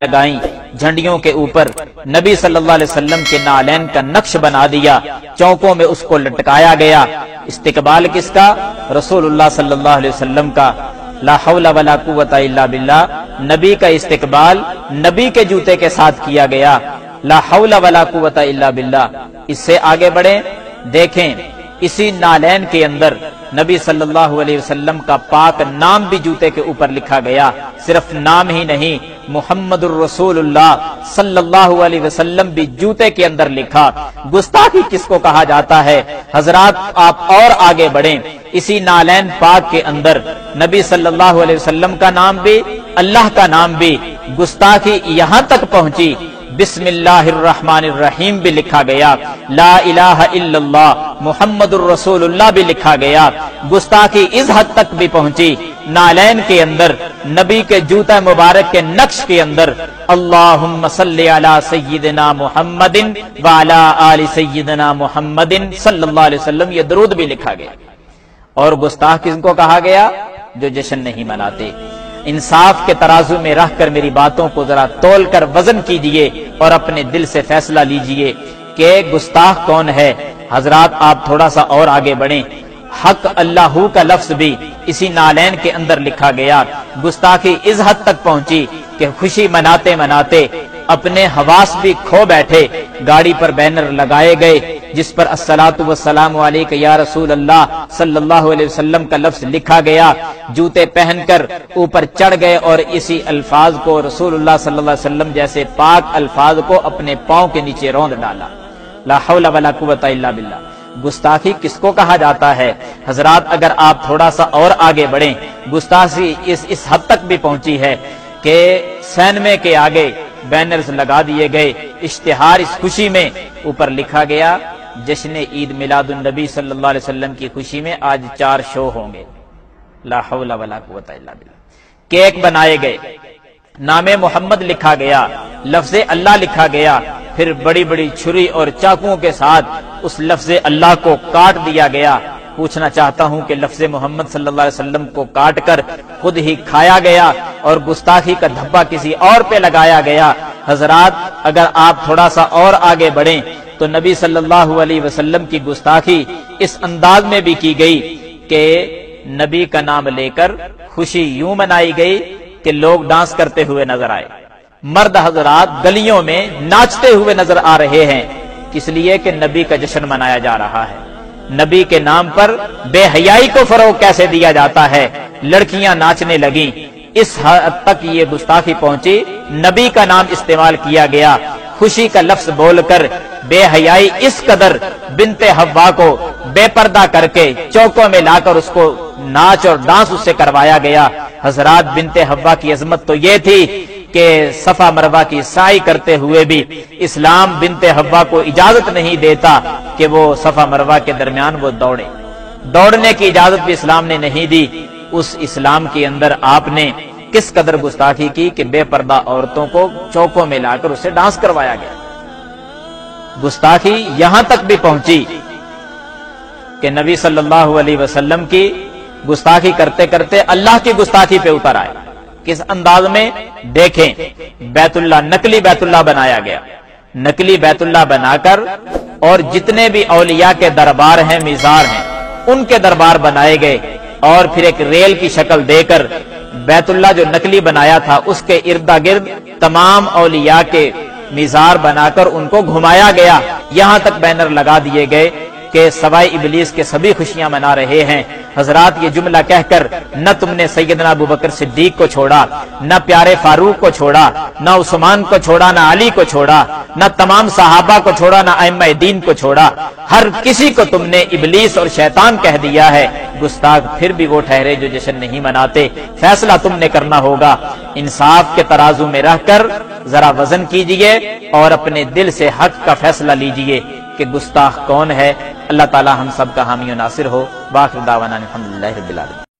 लगाई, झंडियों के ऊपर नबी सल्लल्लाहु अलैहि वसल्लम के नालैन का नक्श बना दिया, चौकों में उसको लटकाया गया। इस्तिकबाल किसका? रसूलुल्लाह सल्लल्लाहु अलैहि वसल्लम का। ला हौला वला कुव्वता इल्ला बिल्लाह, नबी का इस्तिकबाल नबी के जूते के साथ किया गया। ला हौला वला कुव्वता इल्ला बिल्लाह। इससे आगे बढ़े, देखें इसी नालैन के अंदर नबी सल्लल्लाहु अलैहि वसल्लम का पाक नाम भी जूते के ऊपर लिखा गया। सिर्फ नाम ही नहीं, मुहम्मदुर रसूलुल्लाह सल्लल्लाहु अलैहि वसल्लम भी जूते के अंदर लिखा। गुस्ताखी किसको कहा जाता है? हजरात आप और आगे बढ़ें, इसी नालैन पाक के अंदर नबी सल्लल्लाहु अलैहि वसल्लम का नाम भी, अल्लाह का नाम भी, गुस्ताखी यहां तक पहुंची बिस्मिल्लाहिर्रहमानिर्रहीम भी लिखा गया, ला इलाहा इल्लल्लाह मुहम्मदुर रसूलुल्लाह भी लिखा गया। गुस्ताखी इस हद तक भी पहुंची, नालैन के अंदर नबी के जूता मुबारक के नक्श के अंदर अल्लाहुम्मा सल्ली अला सय्यिदिना मुहम्मदिन व अला आलि सय्यिदिना मुहम्मदिन सल्लल्लाहु अलैहि वसल्लम ये दरूद भी लिखा गया। और गुस्ताख किसको कहा गया? जो जश्न नहीं मनाते। इंसाफ के तराजू में रख कर मेरी बातों को जरा तोल कर वजन कीजिए और अपने दिल से फैसला लीजिए कि गुस्ताख कौन है। हजरात आप थोड़ा सा और आगे बढ़ें, हक अल्लाहू का लफ्ज भी इसी नालैन के अंदर लिखा गया। गुस्ताखी इस हद तक पहुंची कि खुशी मनाते मनाते अपने हवास भी खो बैठे। गाड़ी पर बैनर लगाए गए जिस पर अस्सलातु वस्सलामु अलैका या रसूल अल्लाह सल्लल्लाहु अलैहि वसल्लम का लफ्ज लिखा गया। जूते पहनकर ऊपर चढ़ गए और इसी अल्फाज को, रसूलुल्लाह सल्लल्लाहु अलैहि वसल्लम जैसे पाक अल्फाज को अपने पांव के नीचे रौंद डाला। ला हौला वला कुव्वता इल्ला बिल्लाह। गुस्ताखी किसको कहा जाता है? हजरात अगर आप थोड़ा सा और आगे बढ़ें, गुस्ताखी इस हद तक भी पहुंची है कि सैनमे के आगे बैनर्स लगा दिए गए, इश्तिहार इस खुशी में ऊपर लिखा गया जश्न ईद मिलादुन नबी सल्लल्लाहु अलैहि वसल्लम की खुशी में आज 4 शो होंगे। ला हौला वला कुव्वता इल्ला बिल्लाह। केक बनाए गए, नामे मोहम्मद लिखा गया, लफ्ज़े अल्लाह लिखा गया, फिर बड़ी बड़ी छुरी और चाकुओं के साथ उस लफ्ज़े अल्लाह को काट दिया गया। पूछना चाहता हूं कि लफ्ज़े मोहम्मद सल्लल्लाहु अलैहि वसल्लम को काट कर खुद ही खाया गया और गुस्ताखी का धब्बा किसी और पे लगाया गया। हजरात अगर आप थोड़ा सा और आगे बढ़ें तो नबी सल्लल्लाहु अलैहि वसल्लम की गुस्ताखी इस अंदाज में भी की गई कि नबी का नाम लेकर खुशी यूं मनाई गई कि लोग डांस करते हुए नजर आए। मर्द हजरात गलियों में नाचते हुए नजर आ रहे हैं, किस लिए कि नबी का जश्न मनाया जा रहा है। नबी के नाम पर बेहयाई को फरोग कैसे दिया जाता है। लड़कियां नाचने लगी, इस हद तक ये गुस्ताखी पहुंची, नबी का नाम इस्तेमाल किया गया। खुशी का लफ्ज बोलकर बेहयाई इस कदर बिनते हव्वा को बेपर्दा करके चौकों में लाकर उसको नाच और डांस उससे करवाया गया। हजरात बिनते हव्वा की अजमत तो ये थी कि सफा मरवा की साई करते हुए भी इस्लाम बिनते हव्वा को इजाजत नहीं देता कि वो सफा मरवा के दरमियान वो दौड़े। दौड़ने की इजाजत भी इस्लाम ने नहीं दी। उस इस्लाम के अंदर आपने किस कदर गुस्ताखी की कि बेपर्दा औरतों को चौकों में लाकर उसे डांस करवाया गया। गुस्ताखी यहां तक भी पहुंची कि नबी सल्लल्लाहु अलैहि वसल्लम की गुस्ताखी करते करते अल्लाह की गुस्ताखी पे उतर आए। किस अंदाज में? देखें, बैतुल्लाह, नकली बैतुल्लाह बनाया गया। नकली बैतुल्लाह बनाकर और जितने भी औलिया के दरबार हैं, मिजार हैं, उनके दरबार बनाए गए और फिर एक रेल की शक्ल देकर बैतुल्लाह जो नकली बनाया था उसके इर्दा गिर्द तमाम औलिया के मिजार बनाकर उनको घुमाया गया। यहां तक बैनर लगा दिए गए कि सवाई इबलीस के सभी खुशियां मना रहे हैं। हजरात ये जुमला कहकर न तुमने सैयदना अबू बकर सिद्दीक को छोड़ा, न प्यारे फारूक को छोड़ा, न उस्मान को छोड़ा, न अली को छोड़ा, न तमाम सहाबा को छोड़ा, न अइम्मा दीन को छोड़ा। हर किसी को तुमने इबलीस और शैतान कह दिया है। गुस्ताख फिर भी वो ठहरे जो जश्न नहीं मनाते। फैसला तुमने करना होगा। इंसाफ के तराजू में रहकर जरा वजन कीजिए और अपने दिल से हक का फैसला लीजिए कि गुस्ताख कौन है। अल्लाह ताला हम सब का हामी और नासिर हो। वाखिर दावाना अल्हम्दुलिल्लाहि रब्बिल आलमीन।